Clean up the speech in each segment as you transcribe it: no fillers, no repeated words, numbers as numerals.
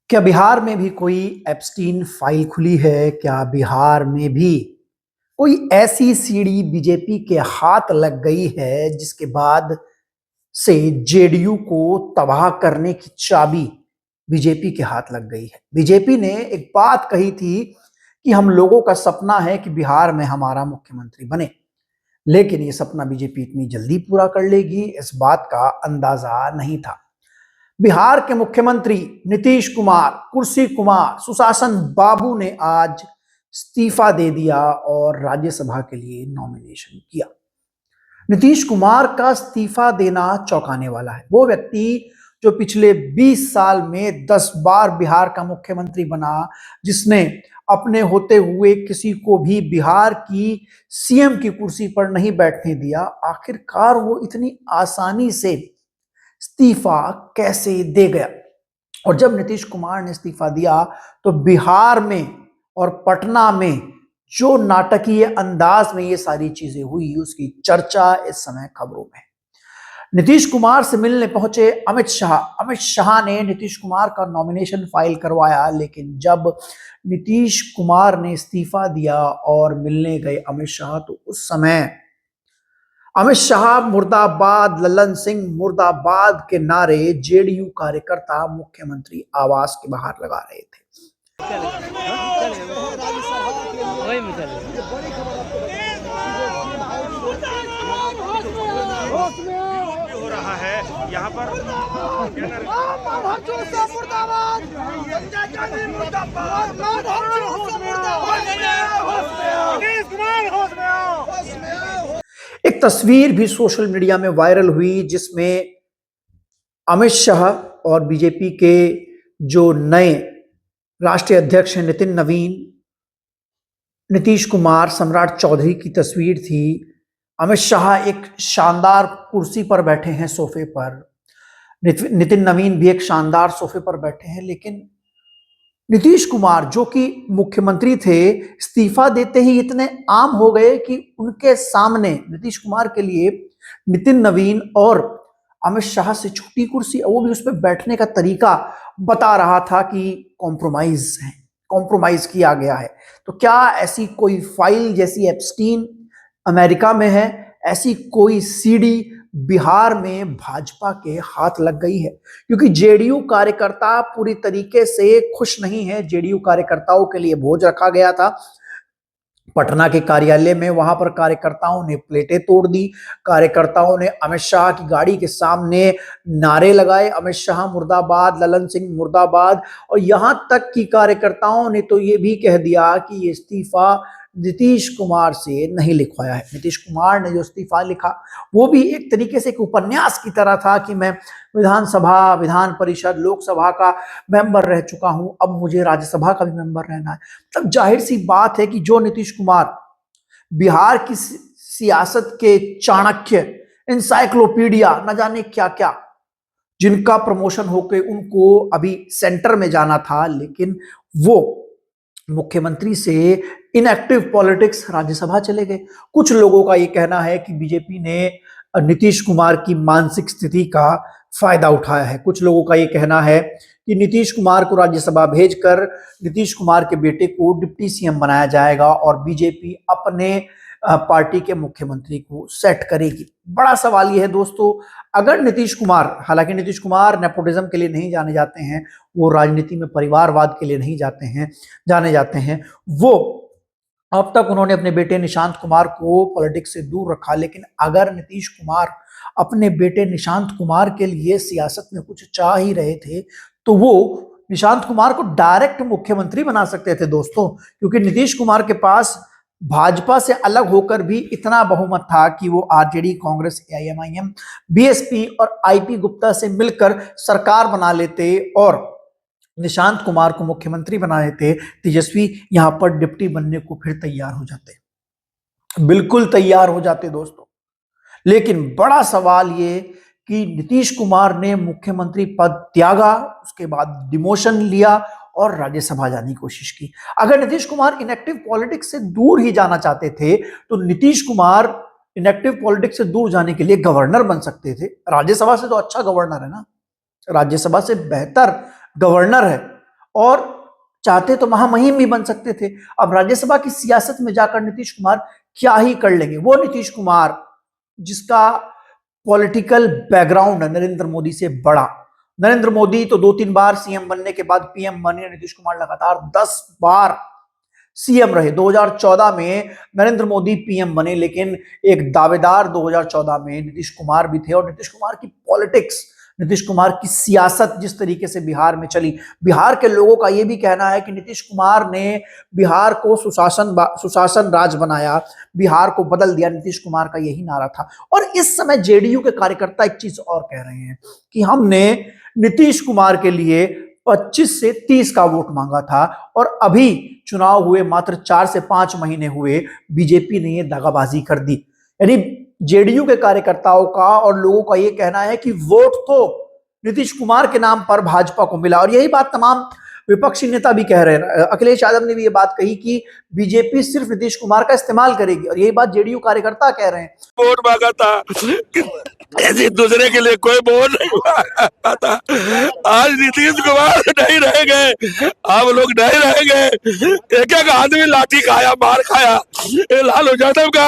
क्या बिहार में भी कोई एप्स्टीन फाइल खुली है? क्या बिहार में भी कोई ऐसी सीढ़ी बीजेपी के हाथ लग गई है जिसके बाद से जेडीयू को तबाह करने की चाबी बीजेपी के हाथ लग गई है? बीजेपी ने एक बात कही थी कि हम लोगों का सपना है कि बिहार में हमारा मुख्यमंत्री बने, लेकिन ये सपना बीजेपी इतनी जल्दी पूरा कर लेगी, इस बात का अंदाजा नहीं था। बिहार के मुख्यमंत्री नीतीश कुमार, कुर्सी कुमार, सुशासन बाबू ने आज इस्तीफा दे दिया और राज्यसभा के लिए नॉमिनेशन किया। नीतीश कुमार का इस्तीफा देना चौंकाने वाला है। वो व्यक्ति जो पिछले 20 साल में 10 बार बिहार का मुख्यमंत्री बना, जिसने अपने होते हुए किसी को भी बिहार की सीएम की कुर्सी पर नहीं बैठने दिया, आखिरकार वो इतनी आसानी से इस्तीफा कैसे दे गया? और जब नीतीश कुमार ने इस्तीफा दिया तो बिहार में और पटना में जो नाटकीय अंदाज में ये सारी चीजें हुई, उसकी चर्चा इस समय खबरों में है। नीतीश कुमार से मिलने पहुंचे अमित शाह ने नीतीश कुमार का नॉमिनेशन फाइल करवाया, लेकिन जब नीतीश कुमार ने इस्तीफा दिया और मिलने गए अमित शाह, तो उस समय अमित शाह मुर्दाबाद, लल्लन सिंह मुर्दाबाद के नारे जेडीयू कार्यकर्ता मुख्यमंत्री आवास के बाहर लगा रहे थे। हो रहा है यहाँ पर एक तस्वीर भी सोशल मीडिया में वायरल हुई जिसमें अमित शाह और बीजेपी के जो नए राष्ट्रीय अध्यक्ष हैं नितिन नवीन, नीतीश कुमार, सम्राट चौधरी की तस्वीर थी। अमित शाह एक शानदार कुर्सी पर बैठे हैं, सोफे पर। नितिन नवीन भी एक शानदार सोफे पर बैठे हैं, लेकिन नीतीश कुमार जो कि मुख्यमंत्री थे, इस्तीफा देते ही इतने आम हो गए कि उनके सामने नीतीश कुमार के लिए नितिन नवीन और अमित शाह से छोटी कुर्सी, वो भी उस पर बैठने का तरीका बता रहा था कि कॉम्प्रोमाइज किया गया है। तो क्या ऐसी कोई फाइल जैसी एप्स्टीन अमेरिका में है, ऐसी कोई सीडी बिहार में भाजपा के हाथ लग गई है? क्योंकि जेडीयू कार्यकर्ता पूरी तरीके से खुश नहीं है। जेडीयू कार्यकर्ताओं के लिए भोज रखा गया था पटना के कार्यालय में, वहां पर कार्यकर्ताओं ने प्लेटें तोड़ दी। कार्यकर्ताओं ने अमित शाह की गाड़ी के सामने नारे लगाए, अमित शाह मुर्दाबाद, ललन सिंह मुर्दाबाद। और यहां तक कि कार्यकर्ताओं ने तो ये भी कह दिया कि ये इस्तीफा नीतीश कुमार से नहीं लिखवाया है। नीतीश कुमार ने जो इस्तीफा लिखा वो भी एक तरीके से एक उपन्यास की तरह था कि मैं विधानसभा, विधान परिषद, लोकसभा का मेंबर रह चुका हूं, अब मुझे राज्यसभा का भी मेंबर रहना है। मतलब जाहिर सी बात है कि जो नीतीश कुमार बिहार की सियासत के चाणक्य, इंसाइक्लोपीडिया, न जाने क्या क्या, जिनका प्रमोशन होकर उनको अभी सेंटर में जाना था, लेकिन वो मुख्यमंत्री से इनएक्टिव पॉलिटिक्स राज्यसभा चले गए। कुछ लोगों का यह कहना है कि बीजेपी ने नीतीश कुमार की मानसिक स्थिति का फायदा उठाया है। कुछ लोगों का यह कहना है कि नीतीश कुमार को राज्यसभा भेजकर नीतीश कुमार के बेटे को डिप्टी सीएम बनाया जाएगा और बीजेपी अपने पार्टी के मुख्यमंत्री को सेट करेगी। बड़ा सवाल यह है दोस्तों, अगर नीतीश कुमार, हालांकि नीतीश कुमार नेपोटिज्म के लिए नहीं जाने जाते हैं, वो राजनीति में परिवारवाद के लिए नहीं जाने जाते हैं, वो अब तक उन्होंने अपने बेटे निशांत कुमार को पॉलिटिक्स से दूर रखा, लेकिन अगर नीतीश कुमार अपने बेटे निशांत कुमार के लिए सियासत में कुछ चाह ही रहे थे तो वो निशांत कुमार को डायरेक्ट मुख्यमंत्री बना सकते थे दोस्तों, क्योंकि नीतीश कुमार के पास भाजपा से अलग होकर भी इतना बहुमत था कि वो आरजेडी, कांग्रेस, एआईएमआईएम, बीएसपी और आईपी गुप्ता से मिलकर सरकार बना लेते और निशांत कुमार को मुख्यमंत्री बना देते। तेजस्वी यहां पर डिप्टी बनने को फिर तैयार हो जाते, बिल्कुल तैयार हो जाते दोस्तों। लेकिन बड़ा सवाल ये कि नीतीश कुमार ने मुख्यमंत्री पद त्यागा, उसके बाद डिमोशन लिया और राज्यसभा जाने की कोशिश की। अगर नीतीश कुमार इनएक्टिव पॉलिटिक्स से दूर ही जाना चाहते थे तो नीतीश कुमार इनएक्टिव पॉलिटिक्स से दूर जाने के लिए गवर्नर बन सकते थे। राज्यसभा से तो अच्छा गवर्नर है ना, राज्यसभा से बेहतर गवर्नर है। और चाहते तो महामहिम भी बन सकते थे। अब राज्यसभा की सियासत में जाकर नीतीश कुमार क्या ही कर लेंगे। वो नीतीश कुमार जिसका पॉलिटिकल बैकग्राउंड नरेंद्र मोदी से बड़ा। नरेंद्र मोदी तो 2-3 बार सीएम बनने के बाद पीएम बने, नीतीश कुमार लगातार 10 बार सीएम रहे। 2014 में नरेंद्र मोदी पीएम बने, लेकिन एक दावेदार 2014 में नीतीश कुमार भी थे। और नीतीश कुमार की पॉलिटिक्स, नीतीश कुमार की सियासत जिस तरीके से बिहार में चली, बिहार के लोगों का यह भी कहना है कि नीतीश कुमार ने बिहार को सुशासन राज बनाया, बिहार को बदल दिया। नीतीश कुमार का यही नारा था। और इस समय जेडीयू के कार्यकर्ता एक चीज और कह रहे हैं कि हमने नीतीश कुमार के लिए 25 से 30 का वोट मांगा था और अभी चुनाव हुए मात्र 4 से 5 महीने हुए, बीजेपी ने ये दगाबाजी कर दी। यानी जेडीयू के कार्यकर्ताओं का और लोगों का यह कहना है कि वोट तो नीतीश कुमार के नाम पर भाजपा को मिला। और यही बात तमाम विपक्षी नेता भी कह रहे हैं। अखिलेश यादव ने भी ये बात कही कि बीजेपी सिर्फ नीतीश कुमार का इस्तेमाल करेगी, और यही बात जेडीयू कार्यकर्ता कह रहे हैं। वोट मांगा था, ऐसे दूसरे के लिए कोई वोट नहीं मांगा था। आज नीतीश कुमार नहीं रह गए, आप लोग नहीं रह गए। एक एक आदमी लाठी खाया, मार खाया लालू यादव का।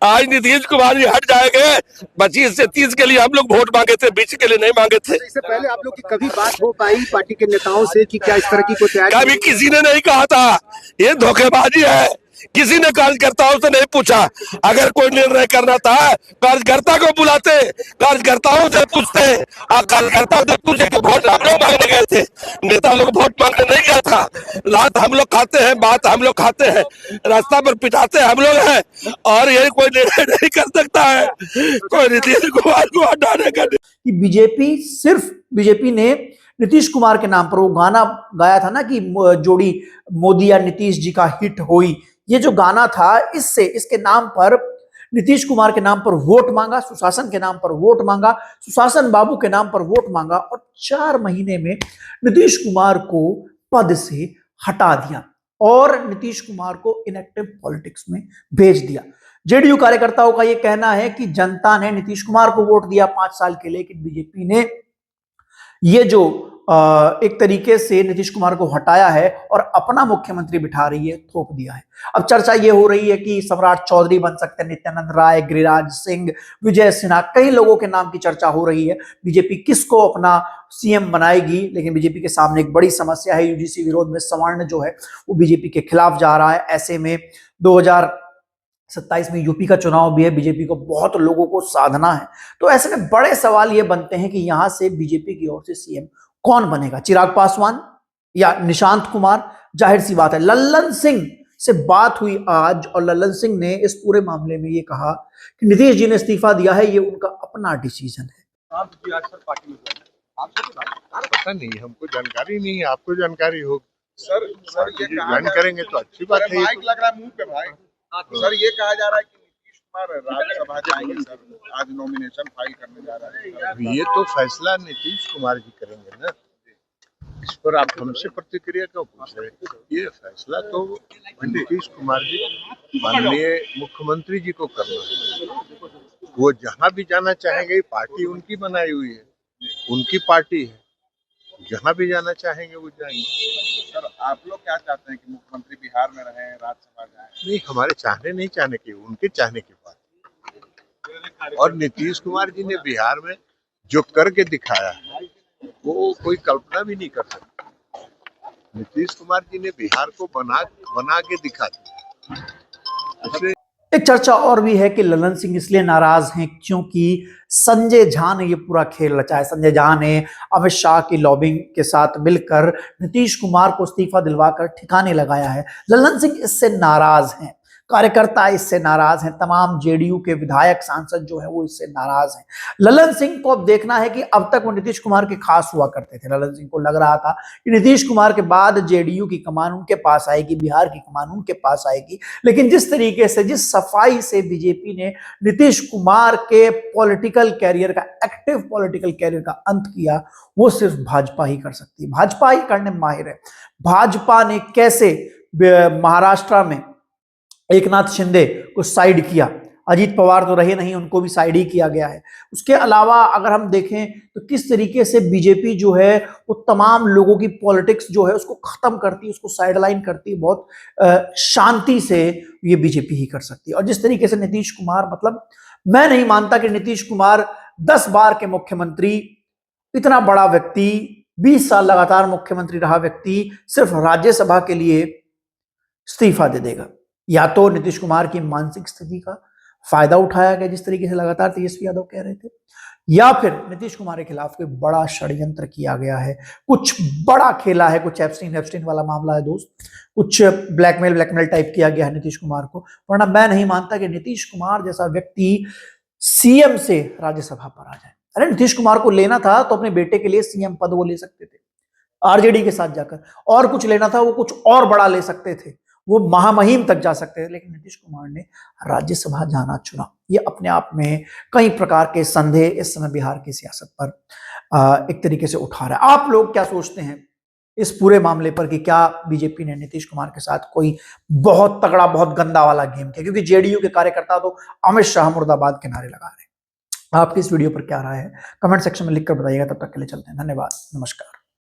आज नीतीश कुमार जी हट जाएंगे। 25 से 30 के लिए हम लोग वोट मांगे थे, 20 के लिए नहीं मांगे थे। इससे पहले आप लोग की कभी बात हो पाई पार्टी के नेताओं से कि क्या इस तरह की कोई तैयारी? कभी किसी ने नहीं कहा था, ये धोखेबाजी है। किसी ने कार्यकर्ताओं से नहीं पूछा। अगर कोई निर्णय करना था कार्यकर्ता को बुलाते, कार्यकर्ताओं से पूछते। आप कार्यकर्ताओं से पूछे कि वोट हम लोग मांगने गए थे, नेता लोग वोट मांगने नहीं गया था। लात हम लोग खाते हैं, बात हम लोग खाते हैं, रास्ता पर पिटाते हम लोग हैं, और यही कोई निर्णय नहीं कर सकता है कोई नीतीश कुमार को हटाने का। बीजेपी ने नीतीश कुमार के नाम पर वो गाना गाया था ना कि जोड़ी मोदी या नीतीश जी का हिट होई। ये जो गाना था, इसके नाम पर नीतीश कुमार के नाम पर वोट मांगा, सुशासन के नाम पर वोट मांगा, सुशासन बाबू के नाम पर वोट मांगा, और 4 महीने में नीतीश कुमार को पद से हटा दिया और नीतीश कुमार को इनएक्टिव पॉलिटिक्स में भेज दिया। जेडीयू कार्यकर्ताओं का यह कहना है कि जनता ने नीतीश कुमार को वोट दिया 5 साल के लिए, लेकिन बीजेपी ने ये जो एक तरीके से नीतीश कुमार को हटाया है और अपना मुख्यमंत्री बिठा रही है, थोप दिया है। अब चर्चा ये हो रही है कि सम्राट चौधरी बन सकते हैं, नित्यानंद राय, गिरिराज सिंह, विजय सिन्हा, कई लोगों के नाम की चर्चा हो रही है। बीजेपी किसको अपना सीएम बनाएगी, लेकिन बीजेपी के सामने एक बड़ी समस्या है। यूजीसी विरोध में सवर्ण जो है वो बीजेपी के खिलाफ जा रहा है। ऐसे में 2027 में यूपी का चुनाव भी है, बीजेपी को बहुत लोगों को साधना है। तो ऐसे में बड़े सवाल ये बनते हैं कि यहां से बीजेपी की ओर से सीएम कौन बनेगा, चिराग पासवान या निशांत कुमार? जाहिर सी बात है, लल्लन सिंह से बात हुई आज और लल्लन सिंह ने इस पूरे मामले में ये कहा कि नीतीश जी ने इस्तीफा दिया है, ये उनका अपना डिसीजन है। आप पता नहीं, हमको जानकारी नहीं है, आपको जानकारी हो सर ये ज्वाइन करेंगे तो अच्छी बात है। माइक लग रहा है मुंह पे भाई। सर ये कहा जा रहा है कि नीतीश कुमार राज्यसभा जाएंगे सर, आज नॉमिनेशन फाइल करने जा रहा है। ये तो फैसला नीतीश कुमार जी करेंगे ना, इस पर आप हमसे प्रतिक्रिया क्यों पूछ रहे हैं? ये फैसला तो नीतीश कुमार जी माननीय मुख्यमंत्री जी को करना है। वो जहां भी जाना चाहेंगे, पार्टी उनकी बनाई हुई है, उनकी पार्टी है, जहां भी जाना चाहेंगे वो जाएंगे। सर आप लोग क्या चाहते हैं कि मुख्यमंत्री बिहार में रहे, राज्यसभा जाए? नहीं, हमारे चाहने नहीं चाहने की, उनके चाहने की बात। और नीतीश कुमार जी ने बिहार में जो करके दिखाया है वो कोई कल्पना भी नहीं कर सकता। नीतीश कुमार जी ने बिहार को बना के दिखा दिया। इसलिए एक चर्चा और भी है कि लल्लन सिंह इसलिए नाराज हैं क्योंकि संजय झा ने ये पूरा खेल रचा है। संजय झा ने अमित शाह की लॉबिंग के साथ मिलकर नीतीश कुमार को इस्तीफा दिलवाकर ठिकाने लगाया है। लल्लन सिंह इससे नाराज हैं, कार्यकर्ता इससे नाराज हैं, तमाम जेडीयू के विधायक सांसद जो है वो इससे नाराज हैं। लल्लन सिंह को अब देखना है कि अब तक वो नीतीश कुमार के खास हुआ करते थे। लल्लन सिंह को लग रहा था कि नीतीश कुमार के बाद जेडीयू की कमान उनके पास आएगी, बिहार की कमान उनके पास आएगी। लेकिन जिस तरीके से, जिस सफाई से बीजेपी ने नीतीश कुमार के पॉलिटिकल कैरियर का, एक्टिव पॉलिटिकल कैरियर का अंत किया, वो सिर्फ भाजपा ही कर सकती है। भाजपा ही करने में माहिर है। भाजपा ने कैसे महाराष्ट्र में एकनाथ शिंदे को साइड किया, अजीत पवार तो रहे नहीं, उनको भी साइड ही किया गया है। उसके अलावा अगर हम देखें तो किस तरीके से बीजेपी जो है वो तमाम लोगों की पॉलिटिक्स जो है उसको खत्म करती है, उसको साइडलाइन करती है, बहुत शांति से ये बीजेपी ही कर सकती है। और जिस तरीके से नीतीश कुमार, मतलब मैं नहीं मानता कि नीतीश कुमार 10 बार के मुख्यमंत्री, इतना बड़ा व्यक्ति, 20 साल लगातार मुख्यमंत्री रहा व्यक्ति सिर्फ राज्यसभा के लिए इस्तीफा दे देगा। या तो नीतीश कुमार की मानसिक स्थिति का फायदा उठाया गया, जिस तरीके से लगातार तेजस्वी यादव कह रहे थे, या फिर नीतीश कुमार के खिलाफ कोई बड़ा षड्यंत्र किया गया है, कुछ बड़ा खेला है, कुछ एप्स्टीन वाला मामला है दोस्त, कुछ ब्लैकमेल टाइप किया गया है नीतीश कुमार को। वरना मैं नहीं मानता कि नीतीश कुमार जैसा व्यक्ति सीएम से राज्यसभा पर आ जाए। अरे नीतीश कुमार को लेना था तो अपने बेटे के लिए सीएम पद वो ले सकते थे आरजेडी के साथ जाकर, और कुछ लेना था वो कुछ और बड़ा ले सकते थे, वो महामहिम तक जा सकते थे, लेकिन नीतीश कुमार ने राज्यसभा जाना चुना। ये अपने आप में कई प्रकार के संदेह इस समय बिहार की सियासत पर एक तरीके से उठा रहा है। आप लोग क्या सोचते हैं इस पूरे मामले पर कि क्या बीजेपी ने नीतीश कुमार के साथ कोई बहुत तगड़ा, बहुत गंदा वाला गेम किया? क्योंकि जेडीयू के कार्यकर्ता तो अमित शाह मुर्दाबाद के नारे लगा रहे हैं। आपकी इस वीडियो पर क्या राय है कमेंट सेक्शन में लिखकर बताइएगा। तब तक के लिए चलते हैं, धन्यवाद, नमस्कार।